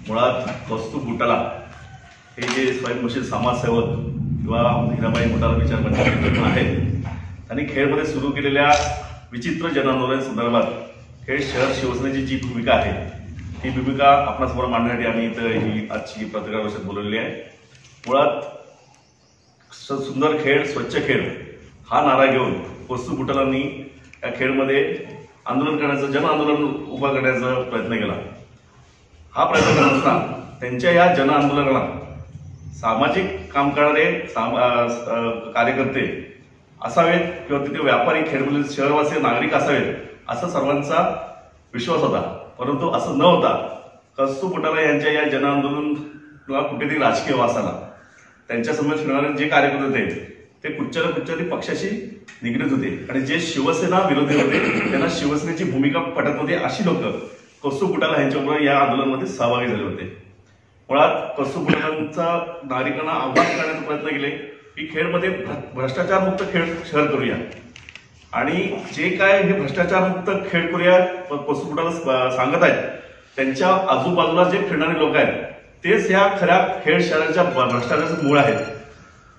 मुळात कौस्तुभ बुटाला हे जे स्वयंघोषित समाजसेवक किंवा हिराबाई बुटाला विचार करणारे आहेत त्यांनी खेडमध्ये सुरू केलेल्या विचित्र जनआंदोलन संदर्भात खेड शहर शिवसेनेची जी भूमिका आहे ती भूमिका आपणासमोर मांडण्यासाठी आम्ही इथं ही आजची पत्रकार परिषद बोलवलेली आहे। मुळात सुंदर खेड स्वच्छ खेड हा नारा घेऊन कौस्तुभ बुटालांनी या खेडमध्ये आंदोलन करण्याचं जन आंदोलन उभा करण्याचा प्रयत्न केला। हा प्रयत्न करत असताना त्यांच्या या जन आंदोलनाला सामाजिक काम करणारे कार्यकर्ते असावेत किंवा तिथे व्यापारी खेडमधील शहरवासी नागरिक असावेत असा सर्वांचा विश्वास होता, परंतु असं न होता कौस्तुभ बुटाला यांच्या या जन आंदोलनाला कुठेतरी राजकीय वास आला। त्यांच्या समोर फिरणारे जे कार्यकर्ते होते ते कुठच्या कुठच्या पक्षाशी निगडीत होते आणि जे शिवसेना विरोधी होते त्यांना शिवसेनेची भूमिका पटत नव्हती अशी लोक कौस्तुभ बुटाला यांच्याबरोबर या आंदोलनामध्ये सहभागी झाले होते। मुळात कौस्तुभ बुटालांचा नागरिकांना आव्हान करण्याचा प्रयत्न केले की खेडमध्ये भ्रष्टाचार मुक्त खेड शहर करूया आणि जे काय हे भ्रष्टाचार मुक्त खेड करूया कौस्तुभ बुटाला सांगत आहेत त्यांच्या आजूबाजूला जे फिरणारे लोक आहेत तेच या खऱ्या खेड शहराच्या भ्रष्टाचाराचे मूळ आहेत।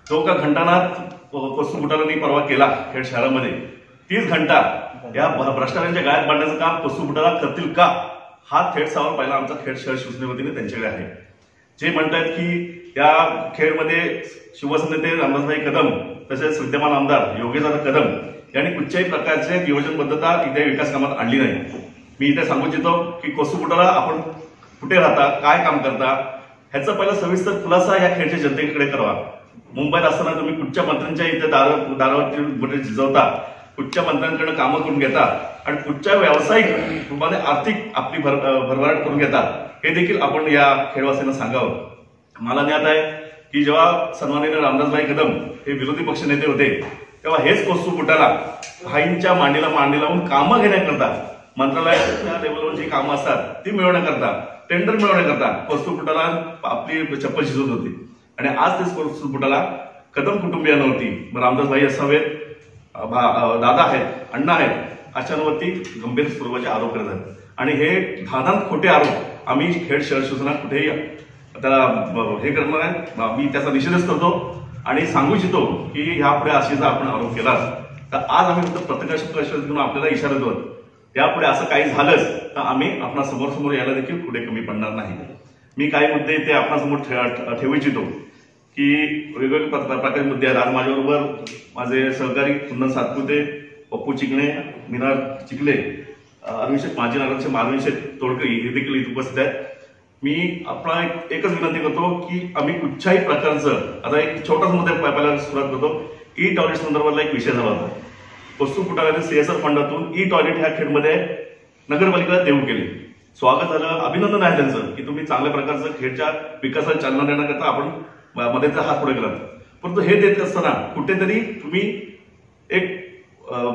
जो का घंटानाथ कौस्तुभ बुटालांनी परवा केला खेड शहरामध्ये 30 घंटा या भ्रष्टाचारांच्या गायत बांधण्याचं काम कौस्तुभ बुटाला करतील का हा थेट सवाल पहिला आमचा खेड शहर शिवसेने वतीने त्यांच्याकडे आहे। जे म्हणतात की या खेडमध्ये शिवसेनेचे रामदासभाई कदम तसेच विद्यमान आमदार योगेशदादा कदम यांनी कुठच्याही प्रकारचे नियोजनबद्धता इथे विकास कामात आणली नाही। मी इथे सांगू इच्छितो की कौस्तुभ बुटाला आपण कुठे राहता काय काम करता ह्याचा पहिला सविस्तर खुलासा या खेडच्या जनतेकडे करावा। मुंबईत असताना तुम्ही कुठच्या मंत्र्यांच्या इथे दारावरती बोटे झिजवता, कुठच्या मंत्र्यांकडे कामं करून घेता आणि कुठच्या व्यावसायिक रूपाने आर्थिक आपली भरभराट करून घेता हे देखील आपण या खेडवासीयांना सांगावं। मला ज्ञात आहे की जेव्हा सन्माननीय रामदासभाई कदम हे विरोधी पक्ष नेते होते तेव्हा हेच कौस्तुभ बुटाला भाईंच्या मांडीला मांडी लावून कामं घेण्याकरता मंत्रालयाच्या लेवलवर जी कामं असतात ती मिळवण्याकरता टेंडर मिळवण्याकरता कौस्तुभ बुटाला आपली चप्पल शिजवत होती आणि आज तेच कौस्तुभ बुटाला कदम कुटुंबियांवरती रामदासभाई असावेत, दादा आहेत, अण्णा आहेत अशांवरती गंभीर स्वरूपाचे आरोप करत आहेत आणि हे धादांत खोटे आरोप आम्ही खेड शहर शिवसेना कुठेही त्याला हे करणार आहे। मी त्याचा निषेधच करतो आणि सांगू इच्छितो की ह्यापुढे अशीचा आपण आरोप केला तर आज आम्ही फक्त पत्रकार परिषद घेऊन आपल्याला इशारा देतो यापुढे असं काही झालंच तर आम्ही आपणा समोर यायला देखील पुढे कमी पडणार नाही। मी काही मुद्दे ते आपणासमोर ठेवू इच्छितो की वेगवेगळे प्रकारचे मुद्दे आहेत। आज माझ्याबरोबर माझे सहकारी कुंदन सातपुते, पप्पू चिकणे, मीनार चिखले, अरविंद माजी नगराध्यक्ष माधवी तोडकरी हे देखील इथे उपस्थित आहेत। मी आपला एकच विनंती करतो की आम्ही कुठच्याही प्रकारचं आता एक छोटाच मुद्दा पहिला सुरुवात करतो। ई टॉयलेट संदर्भातला एक विषय झाला होता। कौस्तुभ बुटाला CSR फंडातून ई टॉयलेट ह्या खेडमध्ये नगरपालिकेला देऊ केले। स्वागत झालं, अभिनंदन आहे त्यांचं की तुम्ही चांगल्या प्रकारचं खेडच्या विकासाला चालना देण्याकरता आपण मदतीचा हात पुढे केला, परंतु हे देत असताना कुठेतरी तुम्ही एक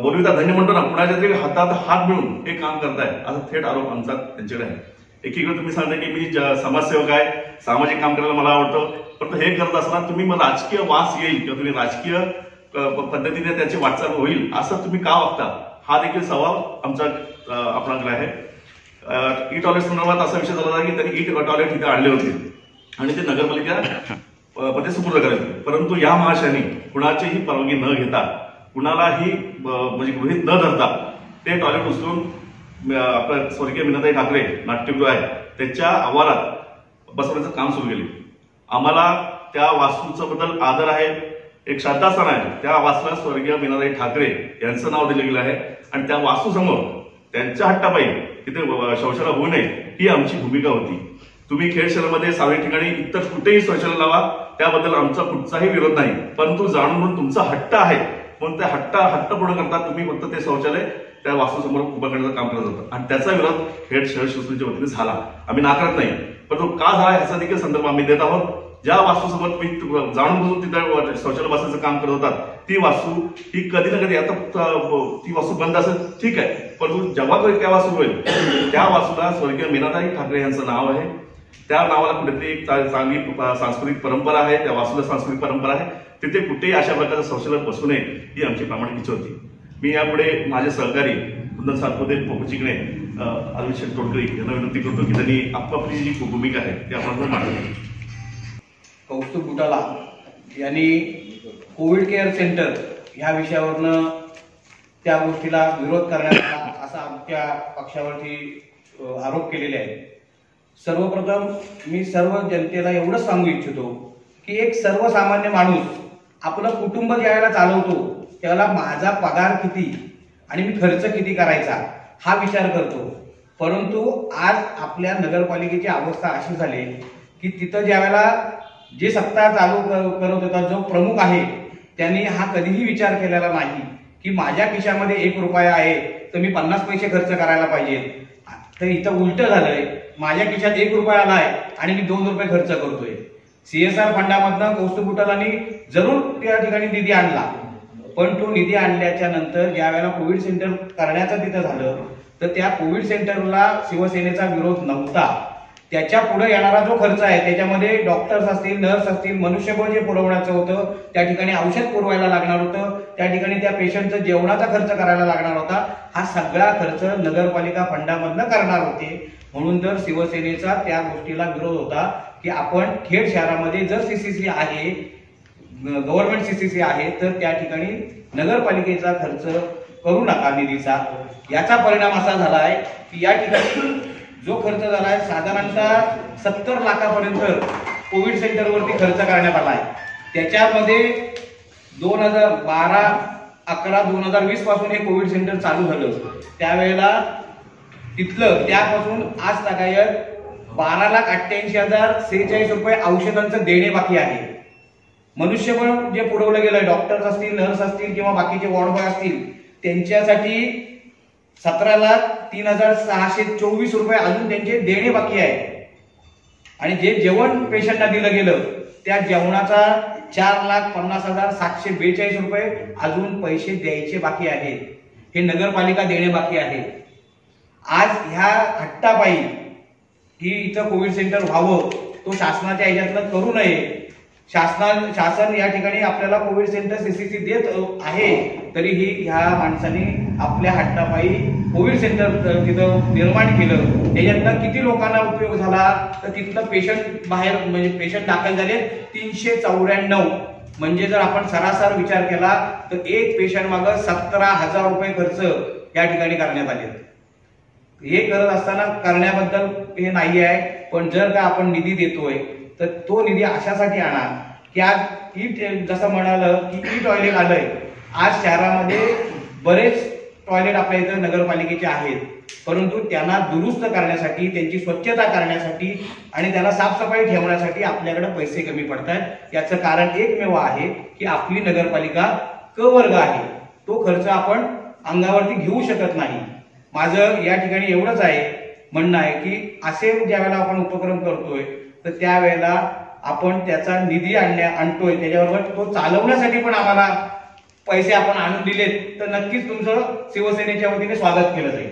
बोलविता धन्य म्हणतो ना कुणाच्या तरी हातात हात मिळून हे काम करताय असा थेट आरोप आमचा त्यांच्याकडे आहे। एकीकडे तुम्ही सांगता की मी समाजसेवक आहे, सामाजिक काम करायला मला आवडतं, परंतु हे करत असताना तुम्ही मला राजकीय वास येईल किंवा तुम्ही राजकीय पद्धतीने त्याची वाटचाल होईल असं तुम्ही का वागता हा देखील सवाल आमचा आपणाकडे आहे। ई टॉयलेट संदर्भात असा विषय झाला होता की त्यांनी ई टॉयलेट इथे आणले होते आणि ते नगरपालिका मध्ये सुपूर्द करायचे, परंतु या महाशयाने कुणाचीही परवानगी न घेता कुणालाही म्हणजे गृहीत न धरता ते टॉयलेट उचलून आपल्या स्वर्गीय मीनाताई ठाकरे नाट्यगृह आहे त्याच्या आवारात बसवण्याचं काम सुरू केले। आम्हाला त्या वास्तूचा बद्दल आदर आहे, एक श्रद्धास्थान आहे, त्या वास्तूला स्वर्गीय मीनाताई ठाकरे यांचं नाव दिलं गेलं आहे आणि त्या वास्तूसमोर त्यांच्या हट्टापायी तिथे शौचालय होऊ नये ही आमची भूमिका होती। तुम्ही खेड शहरामध्ये सार्वजनिक ठिकाणी इतर कुठेही शौचालय लावा त्याबद्दल आमचा कुठचाही विरोध नाही, परंतु जाणून म्हणून तुमचा हट्ट आहे म्हणून त्या हट्ट पूर्ण करता तुम्ही फक्त ते शौचालय त्या वास्तूसमोर उभं करण्याचं काम करत होतं आणि त्याचा विरोध खेड शहर शिवसेनेच्या वतीने झाला। आम्ही नाकारत नाही, परंतु का झाला ह्याचा देखील संदर्भ आम्ही देत आहोत। ज्या वास्तूसमोर तुम्ही जाणून बुजून तिथे शौचालय बसण्याचं काम करत होतात ती वास्तू ही कधी ना कधी आता ती वास्तू बंद असेल ठीक आहे, परंतु जेव्हा कधी त्या वास्तू होईल त्या वास्तूला स्वर्गीय मीनाताई ठाकरे यांचं नाव आहे, त्या नावाला कुठेतरी एक चांगली सांस्कृतिक परंपरा आहे, त्या वास्तूला सांस्कृतिक परंपरा आहे, तिथे कुठेही अशा प्रकारचं शौचालय बसू नये ही आमची प्रामाणिक इच्छा होती। मी यापुढे माझे सहकारी कुंदन सातपुते, पप्पू चिकणे, अविनाश तोडकरी यांना विनंती करतो की त्यांनी आपापली जी भूमिका आहे ती आपण मांडावी. कौस्तुभ बुटाला यांनी कोविड केअर सेंटर ह्या विषयावरनं त्या गोष्टीला विरोध करण्याचा असा आमच्या पक्षावरती आरोप केलेले आहेत. सर्वप्रथम मी सर्व जनतेला एवढंच सांगू इच्छितो की एक सर्वसामान्य माणूस आपलं कुटुंब ज्यावेळेला चालवतो त्यावेळेला माझा पगार किती आणि मी खर्च किती करायचा हा विचार करतो. परंतु आज आपल्या नगरपालिकेची अवस्था अशी झाली की तिथं ज्यावेळेला जे सत्ता चालू करत होता जो प्रमुख आहे त्यांनी हा कधीही विचार केलेला नाही की माझ्या खिशामध्ये 1 रुपया आहे तर मी 50 पैसे खर्च करायला पाहिजे. तर इथं उलट झालंय, माझ्या खिशात 1 रुपया आलाय आणि मी 2 रुपये खर्च करतोय. CSR फंडामधनं कौस्तुभ बुटालांनी जरूर त्या ठिकाणी निधी आणला, पण तो निधी आणल्याच्या नंतर ज्या वेळेला कोविड सेंटर करण्याचं तिथं झालं तर त्या कोविड सेंटरला शिवसेनेचा विरोध नव्हता. त्याच्या पुढे येणारा जो खर्च आहे त्याच्यामध्ये डॉक्टर्स असतील, नर्स असतील, मनुष्यबळ जे पुरवण्याचं होतं, त्या ठिकाणी औषध पुरवायला लागणार होतं, त्या ठिकाणी त्या पेशंटचा जेवणाचा खर्च करायला लागणार होता, हा सगळा खर्च नगरपालिका फंडामधनं करणार होते. म्हणून तर शिवसेनेचा त्या गोष्टीला विरोध होता की आपण खेड शहरामध्ये जर CCC आहे, गव्हर्नमेंट CCC आहे, तर त्या ठिकाणी नगरपालिकेचा खर्च करू नका निधीचा. याचा परिणाम असा झालाय की या ठिकाणी जो खर्च झालाय साधारणतः 70 लाखापर्यंत कोविड सेंटरवरती खर्च करण्यात आलाय. त्याच्यामध्ये 2012-11-2020 पासून हे कोविड सेंटर चालू झालं. त्यावेळेला तिथलं त्यापासून आज तागायत 12,88,046 रुपये औषधांचं देणे बाकी आहे. मनुष्यबळ जे पुरवलं गेलं, डॉक्टर्स असतील, नर्स असतील किंवा बाकीचे वॉर्ड बॉय असतील, त्यांच्यासाठी 17,03,624 रुपये अजून त्यांचे देणे बाकी आहे. आणि जे जेवण पेशंटला दिलं गेलं त्या जेवणाचा 4,50,742 रुपये अजून पैसे द्यायचे बाकी आहेत. हे नगरपालिका देणे बाकी आहे. आज ह्या हट्टापायी की इथं कोविड सेंटर व्हावं, तो शासनाच्या ह्याच्यातलं करू नये. शासन या ठिकाणी आपल्याला कोविड सेंटर CCC देत आहे, तरीही ह्या माणसांनी आपल्या हट्टापायी कोविड सेंटर तिथं निर्माण केलं. त्याच्यातनं किती लोकांना उपयोग झाला तर तिथलं पेशंट बाहेर म्हणजे पेशंट दाखल झाले 394. म्हणजे जर आपण सरासर विचार केला तर एक पेशंट मागं 17,000 रुपये खर्च या ठिकाणी करण्यात आले. हे करत असताना करण्याबद्दल हे नाही आहे, पण जर का आपण निधी देतोय तर तो निधी अशासाठी आणा की आज जसं म्हणालं की टॉयलेट आलंय. आज शहरामध्ये बरेच टॉयलेट आपल्या इथं नगरपालिकेचे आहेत, परंतु त्यांना दुरुस्त करण्यासाठी, त्यांची स्वच्छता करण्यासाठी आणि त्यांना साफसफाई ठेवण्यासाठी आपल्याकडे पैसे कमी पडतात. याचं कारण एकमेव आहे की आपली नगरपालिका क वर्ग आहे, तो खर्च आपण अंगावरती घेऊ शकत नाही. माझं या ठिकाणी एवढंच म्हणणं आहे की असे ज्या वेळेला आपण उपक्रम करतोय तर त्यावेळेला आपण त्याचा निधी आणतोय, त्याच्याबरोबर तो चालवण्यासाठी पण आम्हाला पैसे आपण आणून दिलेत तर नक्कीच तुमचं शिवसेनेच्या वतीने स्वागत केलं जाईल.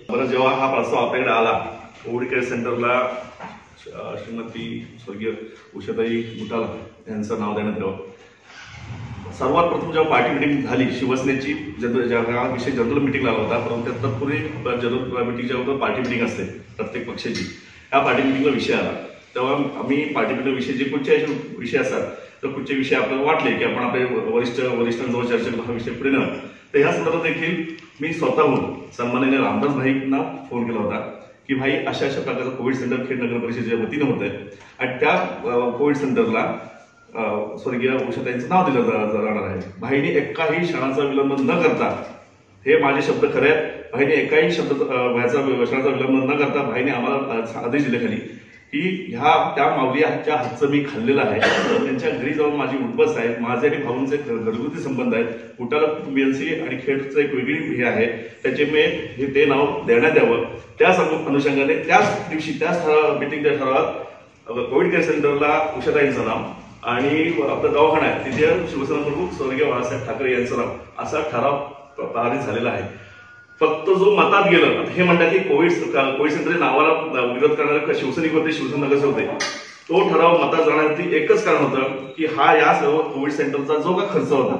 बरं, जेव्हा हा प्रस्ताव आपल्याकडे आला कोविड केअर सेंटरला श्रीमती स्वर्गीय उषाताई बुटाला यांचं नाव देण्यात यावं, सर्वात प्रथम जेव्हा पार्टी मिटिंग झाली शिवसेनेची, विषय जनरल मिटिंग लागला होता, परंतु त्या तत्पूर्वी जनरल मिटिंगच्या अगोदर पार्टी मिटिंग असते प्रत्येक पक्षाची. या पार्टी मिटिंगला विषय आला तेव्हा आम्ही पार्टी मिटिंग विषय जे कुठचे विषय असतात तर कुठचे विषय आपल्याला वाटले की आपण आपल्या वरिष्ठांजवळ चर्चा करून हा विषय पुढे नेला. तर ह्या संदर्भात देखील मी स्वतःहून सन्माननीय रामदास भाईंना फोन केला होता की भाई अशा प्रकारचं कोविड सेंटर खेड नगर परिषदेच्या वतीनं होत आहे आणि त्या कोविड सेंटरला स्वर्गीय उषाताईंचं नाव दिलं जाणार आहे. भाईने एकाही क्षणाचा विलंब न करता, हे माझे शब्द खरे आहेत, भाईने एकाही क्षणाचा विलंब न करता भाईने आम्हाला आदेश दिले खाली की त्या माऊलीच्या हातचं मी खाल्लेलं आहे. त्यांच्या घरी जाऊन माझी उठबस आहे, माझे आणि भाऊंचे घरगुती संबंध आहेत, बुटाला कुटुंबियांशी आणि खेडचं एक वेगळी हे आहे, त्याचे मी ते नाव देण्यात यावं. त्याच अनुषंगाने त्याच दिवशी त्याच मिटिंगच्या ठरावात कोविड केअर सेंटरला उषाताईंचं नाव आणि आपला दवाखाना आहे तिथे शिवसेना प्रमुख स्वर्गीय बाळासाहेब ठाकरे यांचं नाव असा ठराव पारित झालेला आहे. फक्त जो मतात गेलं, हे म्हणतात की कोविड सेंटर नावाला विरोध करणारे शिवसैनिक होते, शिवसेना नगरसेवक होते, तो ठराव मतात जाण्यासाठी एकच कारण होतं की हा या सर्व कोविड सेंटरचा जो का खर्च होता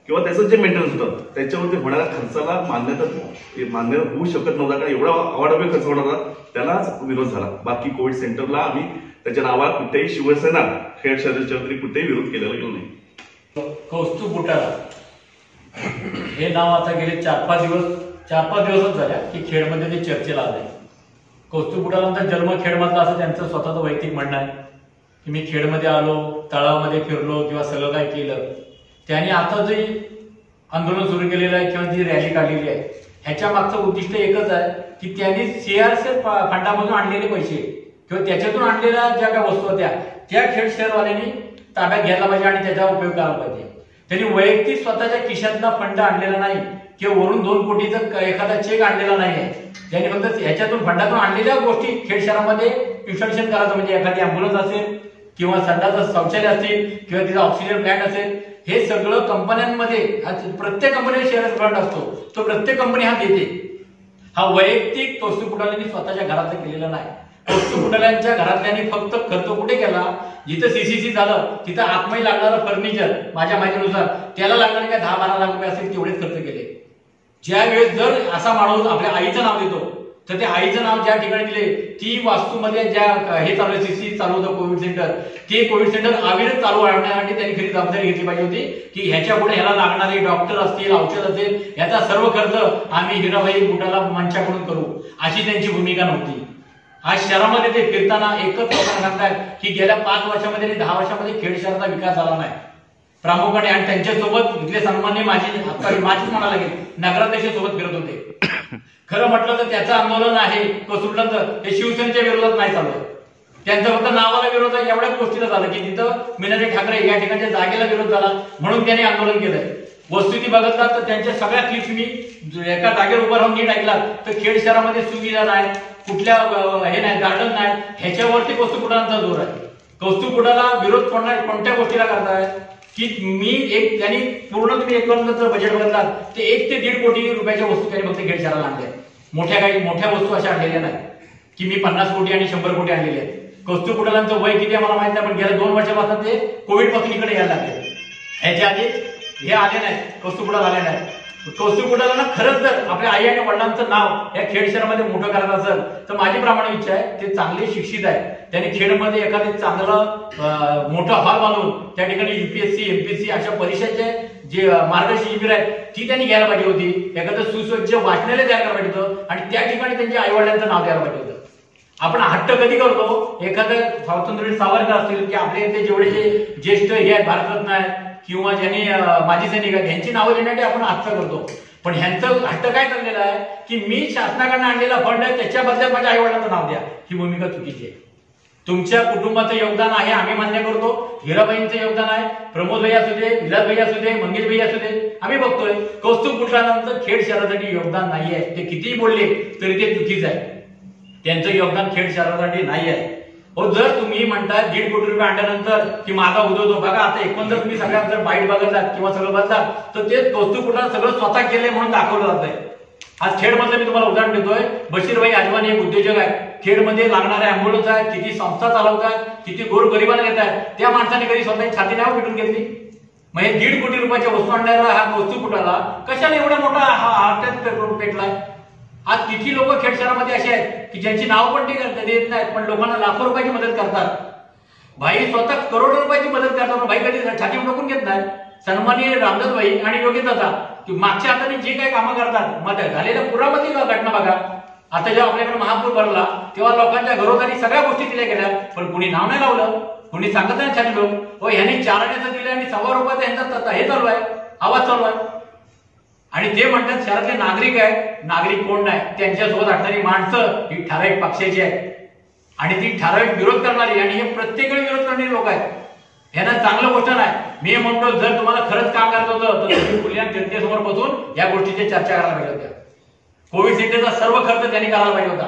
किंवा त्याचं जे मेंटेनन्स होतं त्याच्यावरती होणाऱ्या खर्चाला मान्य होऊ शकत नव्हता, कारण एवढा अवाढव्य खर्च होणार होता, त्यालाच विरोध झाला. बाकी कोविड सेंटरला आम्ही त्याच्या नावात कुठेही शिवसेना खेळ शहराच्या वतीने कुठेही विरोध केलेला गेलो नाही. कौस्तुभ बुटाला हे नाव आता गेले 4-5 दिवसच झाल्या की खेडमध्ये ते चर्चेला आले. कौस्तुभ बुटालांचा जन्म खेडमधला असं त्यांचं स्वतःचं वैयक्तिक म्हणणं आहे की मी खेडमध्ये आलो, तळामध्ये फिरलो किंवा सगळं काय केलं. त्यांनी आता जे आंदोलन सुरू केलेलं आहे किंवा जी रॅली काढलेली आहे ह्याच्या मागचं उद्दिष्ट एकच आहे की त्यांनी CRC फंडामधून आणलेले पैसे किंवा त्याच्यातून आणलेल्या ज्या काही वस्तू होत्या त्या खेड शहरवाल्यांनी ताब्यात घ्यायला पाहिजे आणि त्याचा उपयोग करायला पाहिजे. त्यांनी वैयक्तिक स्वतःच्या खिशातला फंड आणलेला नाही किंवा वरून 2 कोटीचा एखादा चेक आणलेला नाही आहे. त्यांनी फक्त ह्याच्यातून फंडातून आणलेल्या गोष्टी खेड शहरामध्ये इन्स्टॉलेशन करायचं, म्हणजे एखादी अँब्युलन्स असेल किंवा संडाचं शौचालय असतील किंवा तिचा ऑक्सिजन प्लांट असेल, हे सगळं कंपन्यांमध्ये प्रत्येक कंपनीला शेअर फंड असतो, तो प्रत्येक कंपनी हा देते. हा वैयक्तिक कौस्तुभ बुटाल्यांनी स्वतःच्या घरात केलेला नाही. कौस्तुभ बुटाल्यांच्या घरातल्यांनी फक्त खर्च कुठे केला, जिथं CCC झालं तिथं आत्मही लागणारं फर्निचर माझ्या माहितीनुसार त्याला लागणारे काय 10-12 लाख रुपये असतील तेवढेच खर्च केले. ज्या वेळेस जर असा माणूस आपल्या आईचं नाव देतो तर त्या आईचं नाव ज्या ठिकाणी दिले ती वास्तूमध्ये ज्या हे चालू CCC चालू होतं कोविड सेंटर, ते कोविड सेंटर अविरत चालू राहण्यासाठी त्यांनी खरी जबाबदारी घेतली पाहिजे होती की ह्याच्या पुढे ह्याला लागणारे डॉक्टर असतील, औषध असेल, याचा सर्व खर्च आम्ही हिराबाई बुटाला मंचाकडून करू, अशी त्यांची भूमिका नव्हती. आज शहरामध्ये ते फिरताना एकच लोकांना सांगतात की गेल्या 5 वर्षामध्ये आणि 10 वर्षामध्ये खेड शहराचा विकास झाला नाही प्रामुख्याने. आणि त्यांच्यासोबत इथले सन्माननीय माझीच म्हणायला लागेल नगराध्यक्ष सोबत फिरत होते. खरं म्हटलं तर त्याचं आंदोलन आहे कौस्तुभचं हे शिवसेनेच्या विरोधात नाही चालू आहे. त्यांचं फक्त नावाला विरोध आहे एवढ्याच गोष्टीला झालं की तिथं मीनाताई ठाकरे या ठिकाणच्या जागेला विरोध झाला म्हणून त्यांनी आंदोलन केलंय. वस्तुस्थिती बघितला तर त्यांच्या सगळ्या क्लिप्स मी एका जागेवर उभं राहून नीट ऐकला तर खेड शहरामध्ये सुविधा नाही, कुठल्या हे नाही, गार्डन नाही, ह्याच्यावरती कौस्तुभ बुटालांचा जोर आहे. कौस्तुभ बुटाला विरोध कोणत्या गोष्टीला करताय की त्यांनी पूर्ण तुम्ही एकंदर बजेट बघितला ते 1 ते 1.5 कोटी रुपयाच्या वस्तू त्यांनी फक्त खेड शहराला आणल्या. मोठ्या वस्तू अशा आणलेल्या नाही की मी 50 कोटी आणि 100 कोटी आणलेले आहेत. कौस्तुभ बुटालांचं वय किती मला माहित नाही, पण गेल्या 2 वर्षापासून ते कोविड पासून इकडे यायला लागले. ह्याच्या आधी हे आले नाही, कौस्तुभ बुटाला आले नाही. कौस्तुभ बुटाला खरंच जर आपल्या आई आणि वडिलांचं नाव या खेड शहरामध्ये मोठं करायचं असेल तर माझी प्रामाणिक इच्छा आहे ते चांगले शिक्षित आहे, त्यांनी खेडमध्ये एखादे चांगलं मोठं हॉल बांधून त्या ठिकाणी UPSC MPSC अशा परीक्षेचे जे मार्गदर्शक शिबिर आहेत ती त्यांनी घ्यायला पाहिजे होती. एखादं सुसज्ज वाचनालय तयार करायला पाहिजे होतं आणि त्या ठिकाणी त्यांच्या आई वडिलांचं नाव द्यायला पाहिजे होतं. आपण हट्ट कधी करतो एखादं स्वातंत्र्यवीर सावरकर असतील की आपल्या इथे जेवढे जे ज्येष्ठ हे आहेत भारतरत्न आहेत किंवा ज्यांनी माजी सैनिक आहेत यांची नावं देण्यासाठी आपण हट्ट करतो. पण ह्यांचं हट्ट काय चाललेलं आहे की मी शासनाकडनं आणलेला फंड आहे त्याच्या बदल्यात माझ्या आई वडिलांचं नाव द्या, ही भूमिका चुकीची आहे. तुमच्या कुटुंबाचं योगदान आहे आम्ही मान्य करतो, हिराबाईंचं योगदान आहे, प्रमोद भैया असू दे, विलास भैया असू दे, मंगेश भैया असू दे, आम्ही बघतोय. कौस्तुभ बुटालांचं खेड शहरासाठी योगदान नाही आहे, ते कितीही बोलले तरी ते चुकीचं आहे. त्यांचं योगदान खेड शहरासाठी नाही आहे. जर तुम्ही म्हणता 1.5 कोटी रुपये आणल्यानंतर की माझा उदोदो बघा आता एकंदर तुम्ही सगळ्या जर बाईट बघितलात किंवा सगळं बघतात तर ते कौस्तुभ बुटाला सगळं स्वतः केलंय म्हणून दाखवलं जात आहे. आज खेडमधलं मी तुम्हाला उदाहरण देतोय, बशीरभाई आजवानी एक उद्योजक आहे, खेडमध्ये लागणाऱ्या अँब्युलन्स आहेत, किती संस्था चालवतात, किती गोरगरिबांना देत आहेत, त्या माणसाने कधी स्वतःची छाती नाही पिटून घेतली. मग हे 1.5 कोटी रुपयाच्या वस्तू आणणारा हा कौस्तुभ बुटाला कशाला एवढा मोठा हार्ट पेटलाय. आज किती लोक खेड शहरामध्ये असे आहेत की ज्यांची नाव पण ते देत नाहीत पण लोकांना लाखो रुपयाची मदत करतात. भाई स्वतः करोडो रुपयाची मदत करतात, भाई कधी छाती टाकून घेत नाही. सन्माननीय रामदास भाई आणि योगेश दादा मागच्या हाताने जे काही कामं करतात मध्ये झालेल्या पुरामध्ये घटना बघा. आता जेव्हा आपल्याकडे महापूर भरला तेव्हा लोकांच्या घरोघरी सगळ्या गोष्टी दिल्या गेल्या पण कुणी नाव नाही लावलं, कुणी सांगत नाही छाती लोक ह्यांनी 4 आण्याचं दिलं आणि ₹1.25 यांचा हे चालू आहे, आवाज चालू आहे. आणि ते म्हणतात शहरातले नागरिक आहेत, नागरिक कोण नाही, त्यांच्यासोबत असणारी माणसं ही ठराविक पक्षाची आहेत आणि ती ठराविक विरोध करणारी आणि हे प्रत्येकाने विरोध करणारी लोक आहेत. यांना चांगलं गोष्ट नाही. मी म्हणतो जर तुम्हाला खरंच काम करायचं होतं तर तुम्ही खुल्या जनतेसमोर बसून या गोष्टीची चर्चा करायला पाहिजे होत्या. कोविड सेंटरचा सर्व खर्च त्यांनी करायला पाहिजे होता.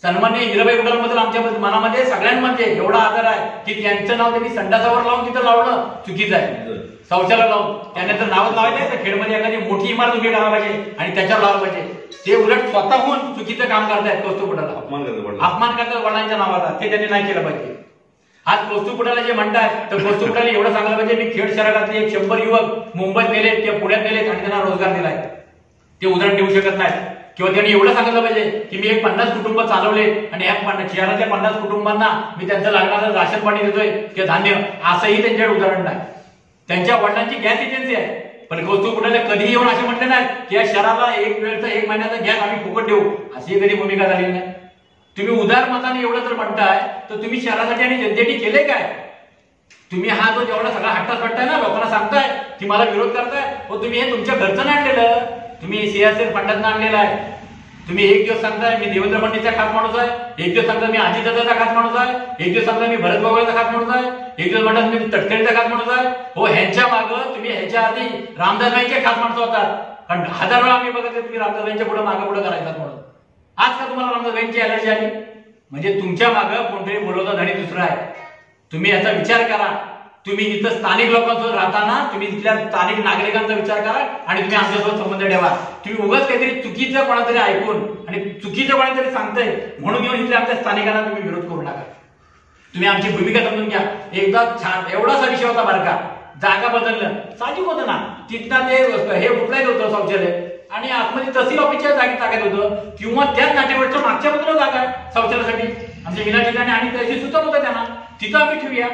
सन्माननीय हिराबाई बुटालांबद्दल आमच्या मनामध्ये सगळ्यांमध्ये एवढा आदर आहे की त्यांचं नाव त्यांनी संडासावर लावून तिथं लावणं चुकीचं आहे. शौचालय लावून त्यानंतर नावच लावायचं तर खेडमध्ये एखादी मोठी इमारत उभी करायला पाहिजे आणि त्याच्यावर लावलं पाहिजे. ते उलट स्वतःहून चुकीचं काम करतायत कौस्तुभ बुटाला, अपमान करतात वडिलांच्या नावाला, ते त्यांनी नाही केलं पाहिजे. आज कौस्तुभ जे म्हणतात तर कौस्तुभ एवढं सांगायला पाहिजे मी खेड शहरातले 100 युवक मुंबईत नेले, ते पुण्यात नेले आणि त्यांना रोजगार दिलाय. ते उदाहरण देऊ शकत नाही. किंवा त्यांनी एवढं सांगितलं पाहिजे की मी 50 कुटुंब चालवले आणि या शहरातल्या 50 कुटुंबांना मी त्यांचं लागणारं राशन पाणी देतोय किंवा धान्य, असंही त्यांच्याकडे उदाहरण नाही. त्यांच्या वडिलांची गॅस एजन्सी आहे, पण कौस्तुभ कधीही येऊन असे म्हटले नाही की या शहराला एक वेळचा 1 महिन्याचा गॅस आम्ही फुकट देऊ, अशी कधी भूमिका झाली नाही. तुम्ही उदार मताने एवढं जर म्हणताय तर तुम्ही शहरासाठी आणि जनतेसाठी केले काय? तुम्ही हा जो जेवढा सगळा हट्टाच वाटताय ना, लोकांना सांगताय की मला विरोध करताय, पण तुम्ही हे तुमच्या घरचं नाही आणलेलं, तुम्ही सीआरसीआर फंडातनं आणलेलं आहे. तुम्ही एक दिवस सांगताय मी देवेंद्र फडणवीसचा खास माणूस आहे, एक दिवस सांगता मी अजितदादाचा खास माणूस आहे, एक दिवस सांगता मी भरत बाबळेचा खास माणूस आहे, एक दिवस म्हणतात मी तटकरेचा खास माणूस आहे. हो, ह्यांच्या मागं तुम्ही ह्याच्या आधी रामदासबाईंचे खास माणसं होतात. कारण 1000 वेळा आम्ही बघत तुम्ही रामदासबाईंच्या पुढे मागं पुढे करायचा म्हणून. आज का तुम्हाला रामदासबाईंची अलर्जी आली? म्हणजे तुमच्या मागं कोणतरी बोलवता धणी दुसरा आहे. तुम्ही याचा विचार करा. तुम्ही इथं स्थानिक लोकांसोबत राहताना तुम्ही इथल्या स्थानिक नागरिकांचा विचार करा आणि तुम्ही आमच्यासोबत संबंध ठेवा. तुम्ही उगाच काहीतरी चुकीचं कोणातरी ऐकून आणि चुकीचं कोणातरी सांगताय म्हणून येऊन इथल्या आमच्या स्थानिकांना तुम्ही विरोध करू नका. तुम्ही आमची भूमिका समजून घ्या. एकदा छान एवढासा विषय होता बरं का, जागा बदललं साहजिक होतं ना. तिथं ते हे उठलायच होतं शौचालय आणि आतमध्ये तहसील ऑफिसच्या जागी टाकायचं होतं किंवा त्याच नाट्यवडच्या मागच्या बाजूला जागा आहे शौचालयासाठी. आमच्या विना ठिकाणी आणि त्याची सुचत होतं त्यांना, तिथं आम्ही ठेवूया,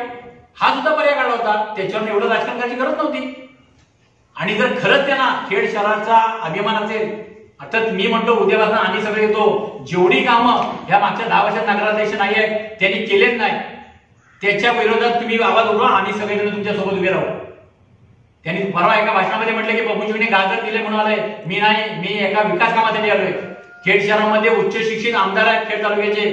हा सुद्धा पर्याय काढला होता. त्याच्यावर एवढं राजकारण करायची गरज नव्हती. आणि जर खरंच त्यांना खेड शहराचा अभिमान असेल, आता मी म्हणतो उद्यापासून आम्ही सगळे येतो, जेवढी कामं या मागच्या 10 वर्षात नगराध्यक्ष नाही आहेत त्यांनी केलेच नाही, त्याच्या विरोधात तुम्ही आवाज उठवा, आम्ही सगळेजण तुमच्या सोबत उभे राहू. त्यांनी परवा एका भाषणामध्ये म्हटलं की बबूजीने गाजर दिले म्हणून आले. मी नाही, मी एका विकास कामासाठी आलोय. खेड शहरामध्ये उच्च शिक्षित आमदार आहेत खेड तालुक्याचे,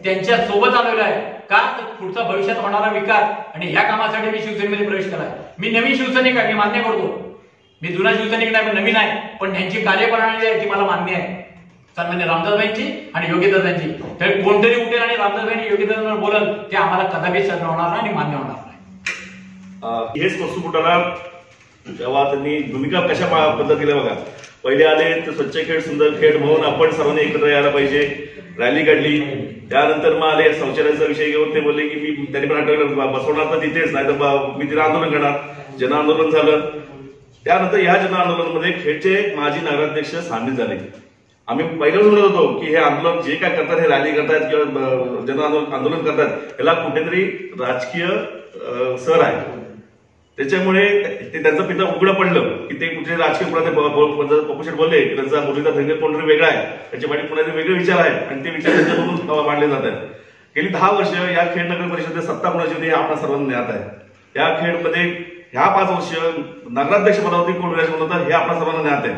त्यांच्या सोबत आलेलो आहे. का तर पुढचा भविष्यात होणारा विकास आणि ह्या कामासाठी मी शिवसेनेमध्ये प्रवेश केलाय. मी नवीन शिवसैनिक आहे, मी मान्य करतो. मी जुना शिवसैनिक नाही, पण नवीन आहे. पण त्यांची कार्यप्रणाली आहे ती मला मान्य आहे, सन्मान्य रामदासबाईंची आणि योगीदादांची. तर कोणतरी उठेल आणि रामदासबाई योगीदादांवर बोलल ते आम्हाला कदापि सहन होणार नाही आणि मान्य होणार नाही. हेच कौस्तुभ तेव्हा त्यांनी भूमिका कशा पद्धतीने बघा. पहिले आले तर स्वच्छ खेड सुंदर खेड म्हणून आपण सर्वांनी एकत्र यायला पाहिजे, रॅली काढली. त्यानंतर मग आले शौचालयाचा विषय घेऊन ते बोलले की मी त्यांनी पण बसवणार तर तिथेच, नाही तर मी तिथे आंदोलन करणार. जन आंदोलन झालं. त्यानंतर या जन आंदोलनामध्ये खेडचे माजी नगराध्यक्ष सामील झाले. आम्ही पहिलं म्हणत होतो की हे आंदोलन जे काय करतात, हे रॅली करतात किंवा जन आंदोलन करतात, याला कुठेतरी राजकीय सर आहे. त्याच्यामुळे ते त्यांचं पिता उघडं पडलं की ते कुठे राजकीय पक्षात बोलले की त्यांचा मुलीचा धंदे कोणतरी वेगळा आहे, त्याच्या पाठी कोणाचे वेगळे विचार आहेत आणि ते विचार त्यांच्याकडून मांडले जात आहेत. गेली 10 वर्ष या खेड नगर परिषदेत सत्ता कोणाची होती हे आपण सर्वांना ज्ञात आहे. या खेडमध्ये ह्या 5 वर्ष नगराध्यक्ष पदावरती कोण विराजमान होता हे आपण सर्वांना ज्ञात आहे.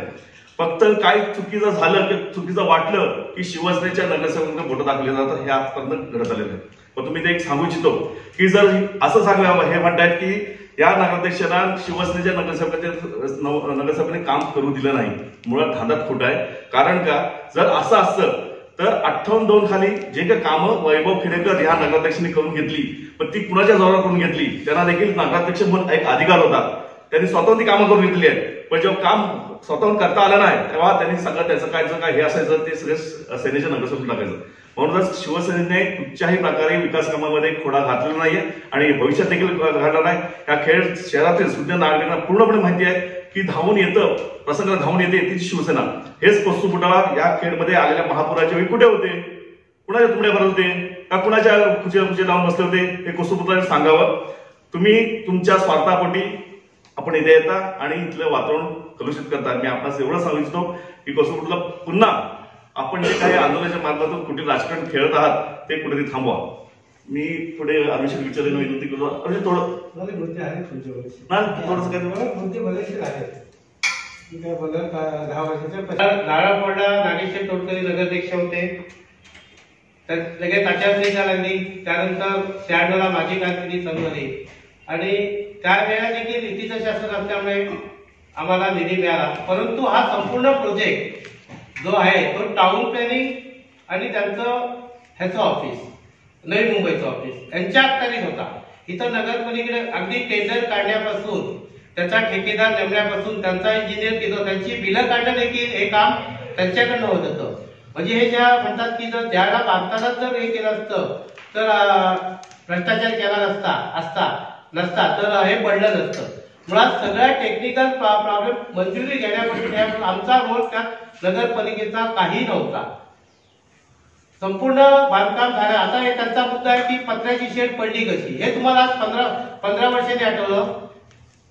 फक्त काही चुकीचं झालं की चुकीचं वाटलं की शिवसेनेच्या नगरसेवकांना फोटो दाखवले जातात, हे आजपर्यंत घडत आलेलं आहे. पण तुम्ही ते एक सांगू इच्छितो की जर असं सांगलं हे म्हणतायत की या नगराध्यक्षांना शिवसेनेच्या नगरसेवकांनी काम करू दिलं नाही, मुळात धांदात खोट आहे. कारण का, जर असं असतं तर 58-2 खाली जे काही कामं वैभव खेडेकर या नगराध्यक्षांनी करून घेतली, पण ती कुणाच्या जोरावर करून घेतली, त्यांना देखील नगराध्यक्ष म्हणून एक अधिकार होता. त्यांनी स्वतःहून ती कामं करून घेतली आहेत. पण जेव्हा काम स्वतःहून करता आलं नाही तेव्हा त्यांनी सगळं त्याचं काय हे असायचं ते सगळे सेनेच्या नगरसेवक टाकायचं. म्हणूनच शिवसेनेने कुठच्याही प्रकारे विकास कामामध्ये खोडा घातलेला नाहीये आणि भविष्यात देखील घडणार नाही. या खेड शहरातील सुज्ञ नागरिकांना पूर्णपणे माहिती आहे की धावून येतं, प्रसंग धावून येते ती शिवसेना. हेच कौस्तुभ या खेडमध्ये आलेल्या महापुराच्या वेळी कुठे होते, कुणाच्या तुमड्या भरत होते का, कुणाच्या खुर्च्या लावून बसले होते, हे कौस्तुभ सांगावं. तुम्ही तुमच्या स्वार्थापोटी आपण इथे येता आणि इथलं वातावरण कलुषित करता. मी आपणास एवढं सांगू इच्छितो की कौस्तुभला पुन्हा आपण जे काही आंदोलनाच्या मार्गातून कुठे राजकारण खेळत आहात ते कुठेतरी थांबवा. मी पुढे आरक्षण विचारायला विनंती करतो. थोडं नारळपाडा नागेश्वर तोडकरी नगराध्यक्ष होते, तर लगेच आचारसंहिता लागली. त्यानंतर शहाडोला माझी कारकिर्दी चालू झाली आणि त्यावेळेला देखील युतीचं शासन असल्यामुळे आम्हाला निधी मिळाला. परंतु हा संपूर्ण प्रोजेक्ट जो आहे तो टाउन प्लॅनिंग आणि त्यांचं ह्याचं ऑफिस, नवी मुंबईचं ऑफिस यांच्या अखत्यारीत होता. इथं नगरपालिकेने अगदी टेंडर काढण्यापासून, त्याचा ठेकेदार नेमण्यापासून, त्यांचा इंजिनियर केलं, त्यांची बिलं काढणं देखील हे काम त्यांच्याकडनं होत होतं. म्हणजे हे ज्या म्हणतात की जर त्याला बांधतानाच जर हे केलं असतं तर भ्रष्टाचार केला नसता तर हे पडलं नसतं. मुळात सगळ्या टेक्निकल प्रॉब्लेम मंजुरी घेण्यापासून आमचा रोल त्यात नगरपालिकेचा काही नव्हता. संपूर्ण बांधकाम झालं. आता हे त्यांचा मुद्दा आहे की पत्र्याची शेड पडली कशी, हे तुम्हाला आज 15 वर्षांनी आठवलं.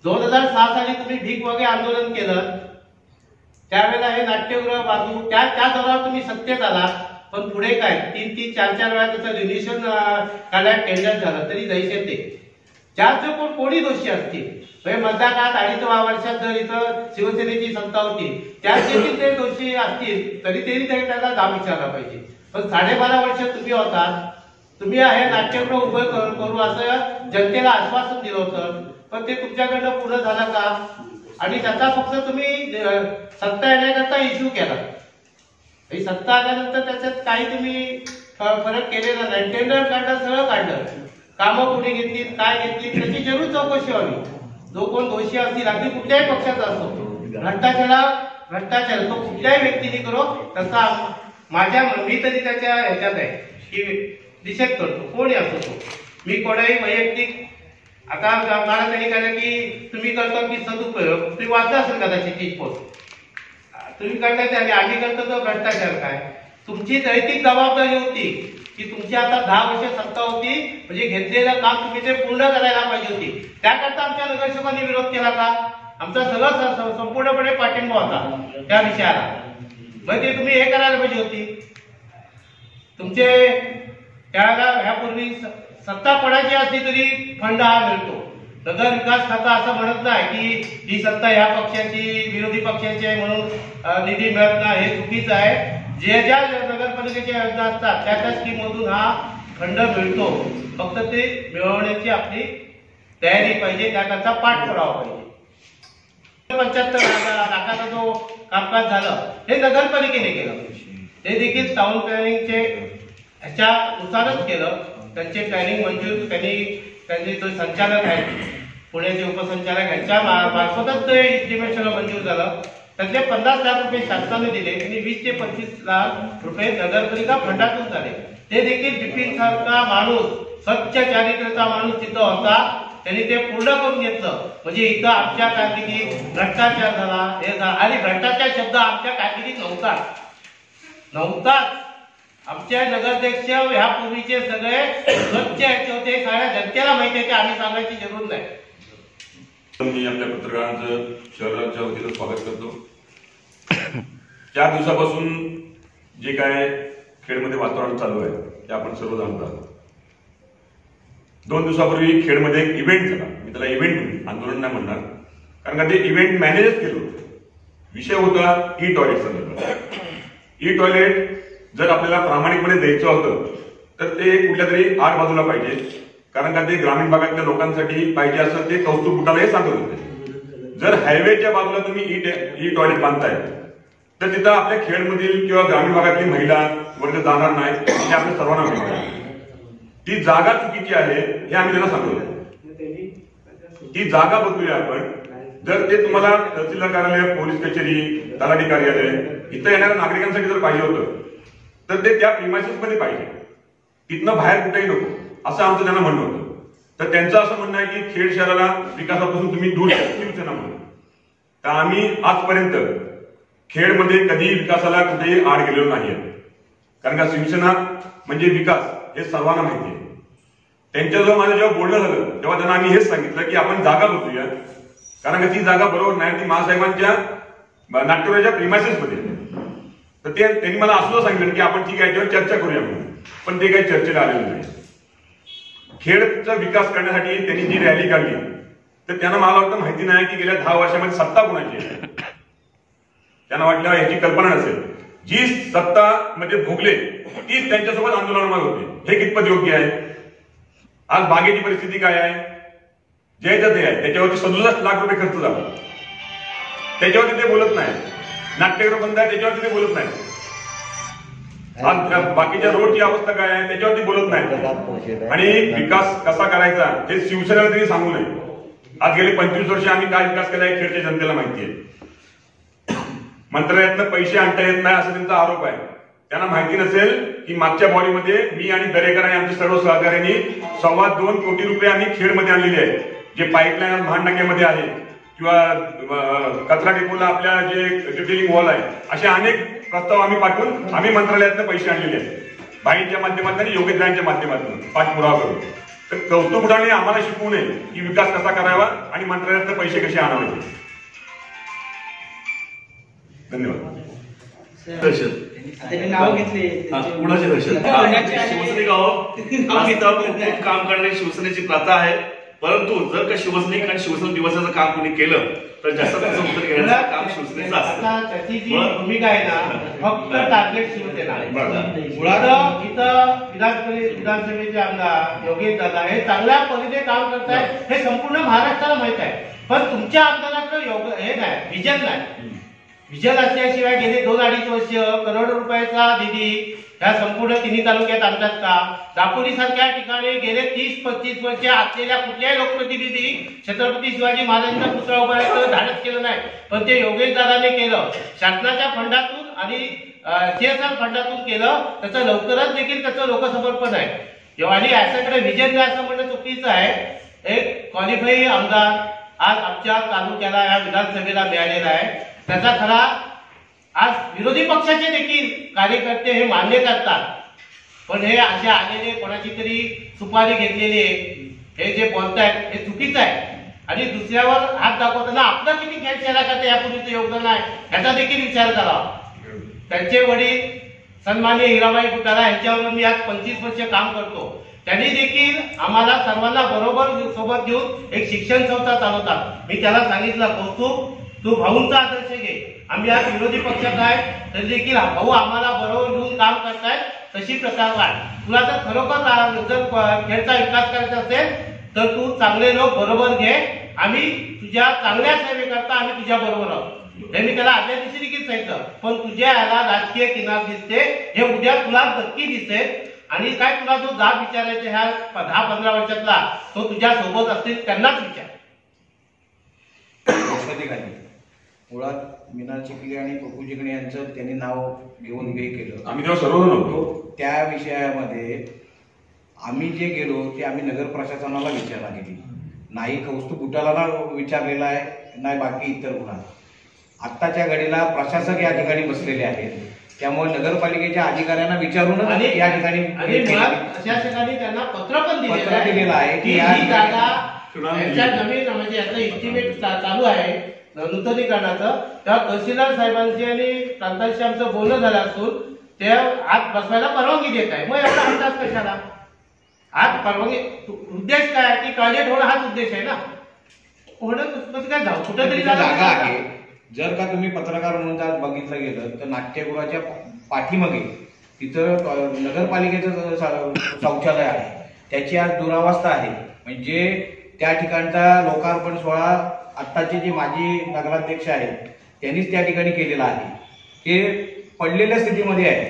2006 साली तुम्ही भीक वगैरे आंदोलन केलं, त्यावेळेला हे नाट्यगृह बाजू त्या दौरावर तुम्ही सत्तेत आलात. पण पुढे काय 3-3, 4-4 वेळा त्याचं रिन्युएशन काढायला टेंडर झालं तरी जैसे ते. त्यात जो कोणी दोषी असतील म्हणजे मधल्या काळात 2.5 वर्षात जर इथं शिवसेनेची सत्ता होती त्यात देखील ते दोषी असतील तरी त्याला जाब विचारला पाहिजे. पण 12.5 वर्ष तुम्ही होतात, तुम्ही हे नाट्यगृह उभं करू असं जनतेला आश्वासन दिलं होतं, पण ते तुमच्याकडनं पूर्ण झालं का? आणि त्याचा फक्त तुम्ही सत्ता येण्याकरता इश्यू केला. सत्ता आल्यानंतर त्याच्यात काही तुम्ही फरक केलेला नाही. टेंडर काढलं, सगळं काढलं, कामं कुठे घेतली, काय घेतली त्याची जरूर चौकशी व्हावी. जो कोण दोषी असतील, अगदी कुठल्याही पक्षाचा असतो, भ्रष्टाचार तो कुठल्याही व्यक्तीने करो, तसा मी तरी त्याच्या ह्याच्यात आहे की निषेध करतो, कोणी असतो तो. मी कोणाही वैयक्तिक आता मला त्यांनी काय की तुम्ही करतो की सदुपयोग, तुम्ही वाचला असेल कदाचित ती पोस्ट, तुम्ही करताय आणि आम्ही करतो तो भ्रष्टाचार काय. तुमची नैतिक जबाबदारी होती की तुमची आता 10 वर्ष सत्ता होती, म्हणजे घेतलेलं काम तुम्ही ते पूर्ण करायला पाहिजे होती. त्याकरता आमच्या नगरसेवकांनी विरोध केला का? आमचा सगळं संपूर्णपणे पाठिंबा होता त्या विषयाला. म्हणजे तुम्ही हे करायला पाहिजे होती. तुमचे त्याला ह्यापूर्वी सत्ता पडायची असली तरी फंड हा मिळतो. नगर विकास खाता असं म्हणत नाही की ही सत्ता ह्या पक्षाची विरोधी पक्षाची आहे म्हणून निधी मिळत नाही, हे चुकीचं आहे. ज्या नगरपालिकेच्या योजना असतात त्या स्कीममधून हा फंड मिळतो. फक्त ते मिळवण्याची आपली तयारी पाहिजे, त्याकरता पाठपुरावा पाहिजे. 75 लाखाचा जो कामकाज झालं हे नगरपालिकेने केलं, ते देखील टाउन प्लॅनिंगचे ह्याच्यानुसारच केलं. त्यांचे प्लॅनिंग मंजूर त्यांनी जो संचालक आहेत पुण्याचे उपसंचालक यांच्या मार्फतच ते इस्टिमेट सगळं मंजूर झालं. त्यातले 50 लाख रुपये शासनाने दिले आणि 20 ते 25 लाख रुपये नगरपालिका फंडातून झाले. ते देखील बिपिन सारखा माणूस, स्वच्छ चारित्र्याचा माणूस तिथं होता, त्यांनी ते पूर्ण करून घेतलं. म्हणजे इथं आमच्या कारकिर्दीत भ्रष्टाचार झाला हे झाला, आणि भ्रष्टाचार शब्द आमच्या कारकिर्दीत नव्हताच. आमच्या नगराध्यक्ष ह्या पूर्वीचे सगळे स्वच्छ याचे होते, सगळ्या जनतेला माहिती आहे की आम्ही सांगायची जरूर नाही. मी आपल्या पत्रकारांचं शहराच्या वतीनं स्वागत करतो. 4 दिवसापासून जे काय खेडमध्ये वातावरण चालू आहे ते आपण सर्व जाणता. 2 दिवसापूर्वी खेडमध्ये एक इव्हेंट झाला. मी त्याला इव्हेंट आंदोलन नाही म्हणणार, कारण का ते इव्हेंट मॅनेजच केलं होतं. विषय होता ई टॉयलेट संदर्भात. ई टॉयलेट जर आपल्याला प्रामाणिकपणे द्यायचं होतं तर ते कुठल्या तरी आड बाजूला पाहिजे, कारण का ते ग्रामीण भागातल्या लोकांसाठी पाहिजे असं ते कौस्तुभ बुटाला हे सांगत होते. जर हायवेच्या बाजूला तुम्ही ई टॉयलेट बांधताय तर तिथं आपल्या खेडमधील किंवा ग्रामीण भागातली महिला वर्ग जाणार नाही, हे आपल्या सर्वांना माहिती आहे. ती जागा चुकीची आहे हे आम्ही त्यांना सांगतो. ती जागा बदलूया आपण. जर ते तुम्हाला तहसीलदार कार्यालय, पोलीस कचेरी, तलाठी कार्यालय इथं येणाऱ्या नागरिकांसाठी जर पाहिजे होतं तर ते त्या प्रिमायसेस मध्ये पाहिजे, तिथनं बाहेर कुठेही नको, असं आमचं त्यांना म्हणणं होतं. तर त्यांचं असं म्हणणं आहे की खेड शहराला विकासापासून तुम्ही दूर शिवसेना म्हणून. तर आम्ही आजपर्यंत खेडमध्ये कधी विकासाला कुठेही आड गेलेलो नाहीये, कारण का शिवसेना म्हणजे विकास हे सर्वांना माहिती आहे. त्यांच्याजवळ माझं जेव्हा बोलणं झालं तेव्हा त्यांना आम्ही हेच सांगितलं की आपण जागा बदलूया, कारण का ती जागा बरोबर नाही, ती महासाहेबांच्या नाट्यगृहाच्या प्रिमायसेस मध्ये. तर त्यांनी मला असं सांगितलं की आपण ठीक आहे याच्यावर चर्चा करूया म्हणून, पण ते काही चर्चेला आलेलं नाही. खेडचा विकास करण्यासाठी त्यांनी जी रॅली काढली तर त्यांना मला वाटतं माहिती नाही की गेल्या 10 वर्षामध्ये सत्ता कोणाची आहे. त्यांना वाटलं याची कल्पना नसेल. जी सत्ता मध्ये भोगले तीच त्यांच्यासोबत आंदोलनामध्ये होते. हे कितपत योग्य आहे? आज बागेची परिस्थिती काय आहे? जयचं ते आहे, त्याच्यावरती 67 लाख रुपये खर्च झाला, त्याच्यावरती ते बोलत नाही. नाट्यगृह बंद आहे त्याच्यावरती ते बोलत नाही. आज बाकीच्या रोडची अवस्था काय आहे त्याच्यावरती बोलत नाही. आणि विकास कसा करायचा हे शिवसेनेला तरी सांगू नये. आज गेले 25 वर्ष आम्ही काय विकास केला आहे खेडच्या जनतेला माहिती आहे. मंत्रालयातनं पैसे आणता येत नाही असा त्यांचा आरोप आहे. त्यांना माहिती नसेल की मागच्या बॉडीमध्ये मी आणि दरेकर आणि आमच्या सर्व सहकाऱ्यांनी 2.25 कोटी रुपये आम्ही खेडमध्ये आणलेले आहेत. जे पाईपलाईन महानगरमध्ये आहे किंवा कचरा डेपोला आपल्या जे रिटेलिंग वॉल आहे, असे अनेक प्रस्ताव आम्ही पाठवून आम्ही मंत्रालयातून पैसे आणलेले आहेत. बाईंच्या माध्यमातून आणि योगेंद्रांच्या माध्यमातून पाठपुरावा करून. तर कौस्तुभ बुटाने आम्हाला शिकवू नये की विकास कसा करावा आणि मंत्रालयातून पैसे कसे आणावे. धन्यवाद. त्यांनी नाव घेतले कुणाचे दहशत? शिवसैनिक आहोत, खूप काम करणारी शिवसेनेची प्रथा आहे. परंतु जर का शिवसैनिक आणि शिवसेना दिवसाचं काम कोणी केलं तर जास्त त्याचं उत्तर घेण्याचं काम शिवसेनेचं असतं. त्याची जी भूमिका आहे ना, फक्त टार्गेट शिवसेना आहे. मुळात इथं विधानसभेचे आमदार योगेश दादा हे चांगल्या पद्धतीने काम करतायत हे संपूर्ण महाराष्ट्राला माहित आहे. पण तुमच्या आमदाराकडे हे नाही, विजन नाही. विजन असल्याशिवाय गेले 2-2.5 वर्ष करोडो रुपयाचा निधी ह्या संपूर्ण तिन्ही तालुक्यात आणतात का? दापोली सारख्या ठिकाणी गेले 30-35 वर्ष असलेल्या कुठल्याही लोकप्रतिनिधी छत्रपती शिवाजी महाराजांचा पुतळा उभारायचं धाडस केलं नाही. पण ते योगेश दादाने केलं. शासनाच्या फंडातून आणि CSR फंडातून केलं. त्याचं लवकरच देखील त्याचं लोकसमर्पण आहे. आणि याच्याकडे विजन नाही असं म्हणणं चुकीचं आहे. एक क्वालिफाई आमदार आज आमच्या तालुक्याला या विधानसभेला मिळालेला आहे. त्याचा खरा आज विरोधी पक्षाचे देखील कार्यकर्ते हे मान्य करतात. पण हे असे आलेले कोणाची तरी सुपारी घेतलेले हे जे बोलतायत हे चुकीचं आहे. आणि दुसऱ्यावर हात दाखवताना आपलं किती गैरसेवा करते यापूर्वीचं योगदान आहे याचा देखील विचार करावा. त्यांचे वडील सन्माननीय हिराबाई बुटाला यांच्यावर मी आज 25 वर्ष काम करतो. त्यांनी देखील आम्हाला सर्वांना बरोबर सोबत घेऊन एक शिक्षण संस्था चालवतात. मी त्याला सांगितलं, कौस्तुभ तू भाऊंचा आदर्श घे. आम्ही आज विरोधी पक्षात आहे तरी देखील भाऊ आम्हाला बरोबर घेऊन काम करतायत. तशी प्रकार वाढ. तुला जर खरोखर जर खेळचा विकास करायचा असेल तर तू चांगले लोक बरोबर घे. आम्ही तुझ्या चांगल्या सेवेकरता आम्ही तुझ्या बरोबर आहोत. हे मी त्याला आदल्या दिवशी देखील सांगितलं. पण तुझ्या याला राजकीय किनार दिसते हे उद्या तुला नक्की दिसेल. आणि काय तुला जो जाब विचारायचा ह्या 10-15 वर्षातला तो तुझ्या सोबत असतील त्यांनाच विचार. मुळात मीना चिखली आणि पप्पू जिगणे यांचं त्यांनी नाव घेऊन हे केलं. आम्ही तेव्हा सर्वजण होतो. त्या विषयामध्ये आम्ही जे गेलो ते आम्ही नगर प्रशासनाला विचारणा केली नाही. कौस्तुभ बुटाला विचारलेला आहे नाही बाकी इतर कुणाला. आत्ताच्या घडीला प्रशासक या ठिकाणी बसलेले आहेत. त्यामुळे नगरपालिकेच्या अधिकाऱ्यांना विचारूनच या ठिकाणी अशा ठिकाणी त्यांना पत्र पण दिलेलं आहे की या नवीन म्हणजे याचं इस्टिमेट चालू आहे नूतनीकरणाचं. तेव्हा तहसीलदार साहेबांशी आणि प्रांतांशी आमचं बोलणं झालं असून ते आत बसवायला परवानगी देत आहे. मग एवढा अंदाज कशाला? आज परवानगी उद्देश काय की टॉयलेट होणं हाच उद्देश आहे ना. होणं काय जाऊ कुठेतरी जागा आहे. जर का तुम्ही पत्रकार म्हणून आज बघितलं गेलं तर नाट्यगृहाच्या पाठीमागे तिथं नगरपालिकेचं शौचालय आहे. त्याची आज दुरावस्था आहे. म्हणजे त्या ठिकाणचा लोकार्पण सोहळा आत्ताचे जे माजी नगराध्यक्ष आहेत त्यांनीच त्या ठिकाणी केलेला आहे. ते पडलेल्या स्थितीमध्ये आहे.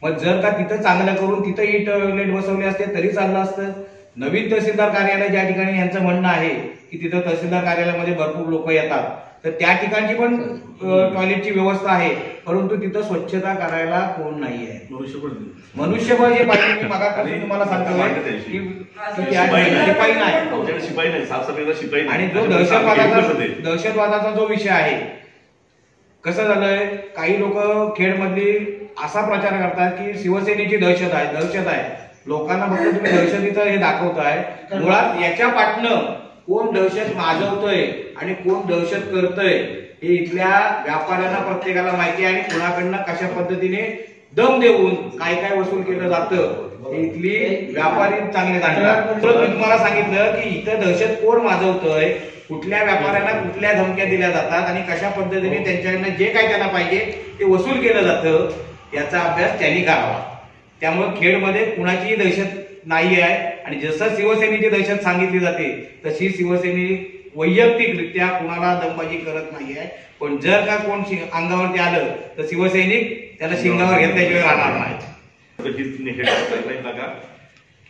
मग जर का तिथं चांगलं करून तिथं टॉयलेट बसवले असते तरी चाललं असतं. नवीन तहसीलदार कार्यालय ज्या ठिकाणी यांचं म्हणणं आहे की तिथं तहसीलदार कार्यालयामध्ये भरपूर लोक येतात तर त्या ठिकाणची पण टॉयलेटची व्यवस्था आहे. परंतु तिथं स्वच्छता करायला कोण नाही आहे. मनुष्यबळ जे पाहिजे तुम्हाला सांगतो शिपाई नाही. आणि जो दहशतवादाचा जो विषय आहे कसं झालंय काही लोक खेडमधली असा प्रचार करतात की शिवसेनेची दहशत आहे. लोकांना फक्त तुम्ही दहशतीचं हे दाखवताय. मुळात याच्या पाठनं कोण दहशत माजवतोय आणि कोण दहशत करतोय हे इथल्या व्यापाऱ्यांना प्रत्येकाला माहिती आहे. आणि कुणाकडनं कशा पद्धतीने दम देऊन काय काय वसूल केलं जातं हे इथली व्यापारी चांगले जाणतात. मी तुम्हाला सांगितलं की इथं दहशत कोण माजवतोय, कुठल्या व्यापाऱ्यांना कुठल्या धमक्या दिल्या जातात आणि कशा पद्धतीने त्यांच्याकडनं जे काय त्यांना पाहिजे ते वसूल केलं जातं याचा अभ्यास त्यांनी करावा. त्यामुळे खेडमध्ये कुणाचीही दहशत नाही आहे. आणि जसं शिवसेनेची दहशत सांगितली जाते तशी शिवसेने वैयक्तिकरित्या कुणाला दमबाजी करत नाही आहे. पण जर का कोण अंगावरती आलं तर शिवसैनिक त्याला शिंगावर घेतल्याशिवाय राहणार नाही.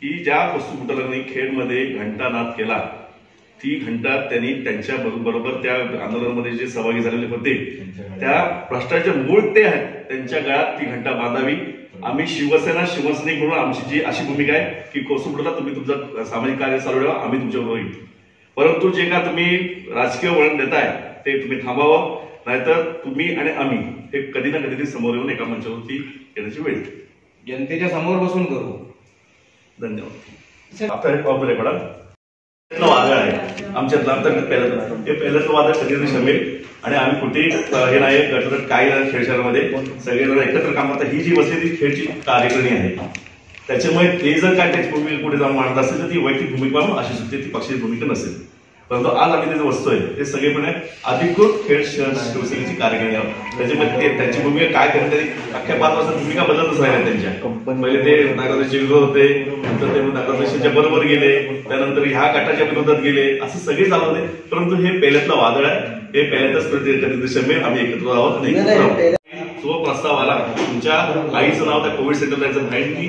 की ज्या वस्तू बुटालांनी खेडमध्ये घंटानाद केला ती घंटा त्यांनी त्यांच्या बरोबर त्या आंदोलनामध्ये जे सहभागी झालेले होते त्या भ्रष्टाचे मूळ ते आहेत, त्यांच्या गळ्यात ती घंटा बांधावी. आम्ही शिवसैनिक म्हणून आमची जी अशी भूमिका आहे की कोसुंबटला तुम्ही तुमचं सामाजिक कार्य चालू ठेवा, आम्ही तुमच्याबरोबर येऊ. परंतु जे का तुम्ही राजकीय वळण देताय ते तुम्ही थांबावं, नाहीतर तुम्ही आणि आम्ही हे कधी ना कधी समोर येऊन एका मंचावरती येण्याची वेळ येते. जनतेच्या समोर बसून करू. धन्यवाद. आता हे कॉपरेट पडा वादळ आहे आमच्यातलं अंतर्गत पहिल्याचं वादळ सगळेजण शमेल आणि आम्ही कुठे हे नाही गटगट काही नाही. खेळशाळामध्ये सगळेजण एकत्र काम करतात. ही जी बसलेली खेळची कार्यकारिणी आहे त्याच्यामुळे ते जर काय त्याची भूमिका कुठे जाऊन मांडत असेल तर ती वैयक्तिक भूमिका अशी सुद्धा ती पक्षाची भूमिका नसेल. परंतु आज आम्ही त्याचं बसतोय ते सगळेपणे अधिकृत खेळ शिवसेनेची कार्यकारिणी आहे. त्याच्यामध्ये त्यांची भूमिका काय करते अख्ख्या 5 वर्षात भूमिका बदलतच राहिल्या त्यांच्या. पहिले ते नागराचे विरोध होते, नंतर ते नागराच्या बरोबर गेले, त्यानंतर ह्या गटाच्या विरोधात गेले, असं सगळे चालू होते. परंतु हे पहिल्यातलं वादळ आहे, हे पहिल्यातच कधी शमेल. आम्ही एकत्र आहोत नाही. जो प्रस्ताव आला तुमच्या आईचं नाव त्या कोविड सेंटरला यायचं, भाईंनी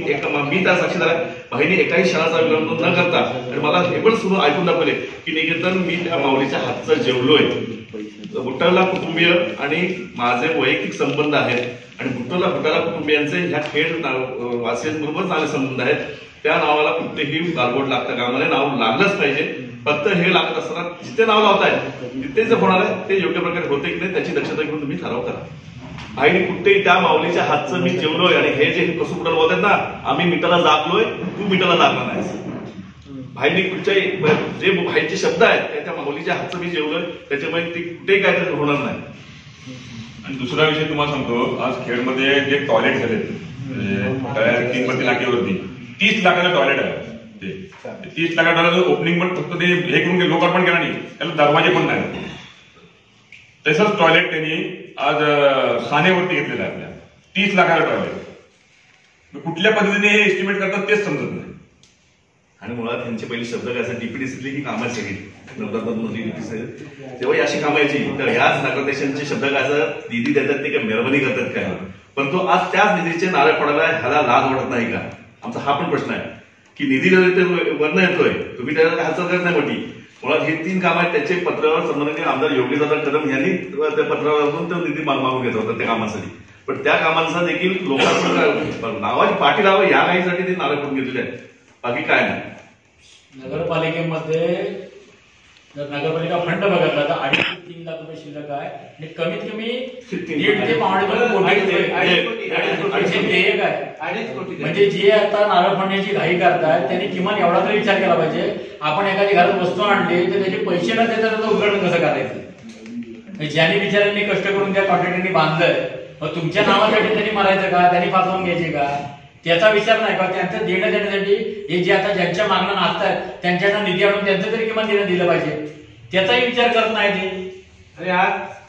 मी त्या साक्षीदार आहे, भाईंनी एकाही क्षणाचा विलंब न करता आणि मला हे पण सुरू ऐकून दाखवले की निकेतन मी त्या माऊलीच्या हातचं जेवलोय. बुट्टाला कुटुंबीय आणि माझे वैयक्तिक संबंध आहेत आणि बुट्टाला कुटुंबियांचे ह्या खेळ वासियांबरोबर चांगले संबंध आहेत. त्या नावाला कुठेही गालबोट लागतं कामा नये, नाव लागलंच पाहिजे. फक्त हे लागत असताना जिथे नाव लावताय तिथे जे होणार आहे ते योग्य प्रकारे होते की नाही त्याची दक्षता घेऊन तुम्ही ठराव करा. भाईने कुठेही त्या माऊलीच्या हातचं मी जेवलोय आणि हे जे कसुपटाला बोलतात ना आम्ही मिठाला जागलोय तू मिठाला जागला नाही. भाईने कुठच्याही जे भाईचे शब्द आहेत त्या माऊलीच्या हातचं मी जेवलोय त्याच्यामुळे ते कुठेही काय तरी होणार नाही. आणि दुसरा विषय तुम्हाला सांगतो, आज खेडमध्ये जे टॉयलेट झाले किंमती नाक्यावरती 30 लाखाचं टॉयलेट आहे. ते 30 लाखाचं टॉयलेट ओपनिंग पण फक्त ते हे करून लोकार्पण केला नाही, त्याला दरवाजे पण नाही. तसंच टॉयलेट त्यांनी आज खाण्यावरती घेतलेलं आहे. आपल्या 30 लाखाचं टॉयलेट कुठल्या पद्धतीने हे एस्टिमेट करतात तेच समजत नाही. आणि मुळात त्यांचे पहिले शब्द काय असं डीपीडीसीतली ही कामं सगळी तेव्हा अशी कामायची तर ह्याच नगराध्यक्षांचे शब्द काय असं निधी देतात ते काय मेहरबानी करतात काय. परंतु आज त्याच निधीचे नारळ पडायला ह्याला लाज वाटत नाही का, आमचा हा पण प्रश्न आहे की निधी वरनं येतोय तुम्ही त्याला हालचाल करत नाही मोठी. मुळात हे 3 काम आहेत त्याचे पत्रावर सन्माननीय आमदार योगेशदादा कदम यांनी त्या पत्रावरून तो निधी मागून घेतला होता त्या कामासाठी. पण त्या कामांचा देखील लोकांना नावाची पाठी लावा या काहीसाठी ते नारळ करून घेतलेले आहेत, बाकी काय नाही. नगरपालिकेमध्ये जर नगरपालिका फंड बघितला तर 2.5 ते 3 लाख रुपये शिल्लक आहे आणि कमीत कमी 1.5 ते 1.5 कोटी देयक आहे. म्हणजे जे आता नारळ फोडण्याची घाई करतायत त्यांनी किमान एवढा तरी विचार केला पाहिजे. आपण एखादी घरात वस्तू आणली तर त्याचे पैसे न देता त्याचं उघडणं कसं करायचं. ज्यांनी बिचाऱ्यांनी कष्ट करून त्या कॉन्ट्रॅक्टरनी बांधलंय मग तुमच्या नावासाठी त्यांनी मारायचं का, त्यांनी फासवून घ्यायचे का, त्याचा विचार नाही का. त्यांचं देणं देण्यासाठी हे जे आता ज्यांच्या मागणं नाचतायत त्यांच्याकडे निधी आणून त्यांचं तरी किमान देणं दिलं पाहिजे, त्याचाही विचार करत नाही ते.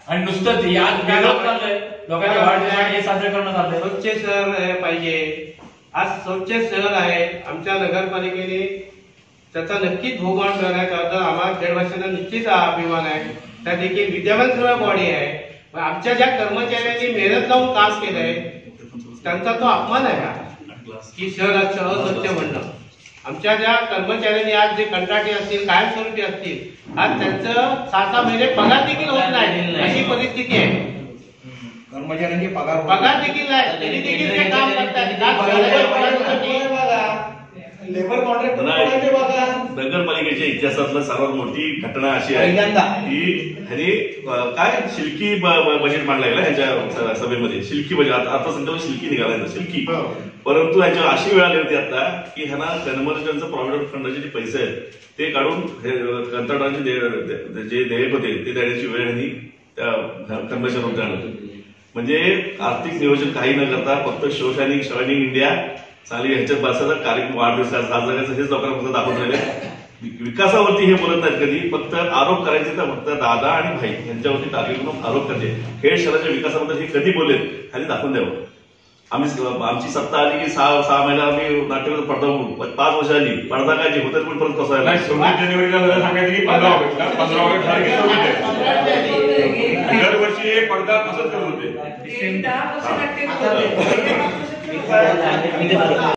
आणि नुसतं आज वेगळं चाललंय लोकांच्या वाढदिवसासाठी हे साजरं करणं चाललंय. स्वच्छ शहर पाहिजे. आज स्वच्छ शहर आहे आमच्या नगरपालिकेने त्याचा नक्कीच भोगवण करण्याचा आम्हाला खेडवासियांना निश्चित अभिमान आहे. त्या देखील विद्यमान सर्व बॉडी आहे. आमच्या ज्या कर्मचाऱ्यांनी मेहनत लावून काम केलंय त्यांचा तो अपमान आहे की शहराचं अस्वच्छ म्हणणं. आमच्या ज्या कर्मचाऱ्यांनी आज जे कंत्राटी असतील कायमस्वरूपी असतील आज त्यांचं 6 महिने पगार देखील होत नाही अशी परिस्थिती आहे. कर्मचाऱ्यांचे पगार देखील नाही, त्यांनी देखील ते काम करतात. लेबर कॉन्ट्रॅक्ट नगरपालिकेच्या इतिहासातलं सर्वात मोठी घटना अशी आहे की ह्याने काय शिल्की बजेट मांडला गेला ह्यांच्या सभेमध्ये. शिल्की बजेट अर्थसंकल्प शिल्की निघाला शिल्की. परंतु ह्याच्यावर अशी वेळ आली होती आता की ह्यांना जन्मरजांचं प्रॉव्हिडंट फंडाचे जे पैसे आहेत ते काढून कंत्राटांचे जे देयक होते ते देण्याची वेळ ह्यांनी त्या कर्मचाऱ्यांवर आणलं. म्हणजे आर्थिक नियोजन काही न करता फक्त शायनिंग इंडिया चांगली ह्याच्यात बसायचा कार्यक्रम वाढदिवस साजरा हेच लोकांना फक्त दाखवून राहिले. विकासावरती हे बोलत नाहीत कधी, फक्त आरोप करायचे तर फक्त दादा आणि भाई यांच्यावरती टार्गेट करून आरोप करते. खेड शहराच्या विकासाबद्दल हे कधी बोलेत खाली दाखवून द्यावं. आमची सत्ता आली की 6 महिना आम्ही नाट्यगृहात पडदा उघडू. 5 वर्ष आली पडदा काय जे होतं पण परत कसं आहे 26 जानेवारीला सांगायचं की 15 ऑगस्ट दरवर्षी पडदा तसंच करत होते.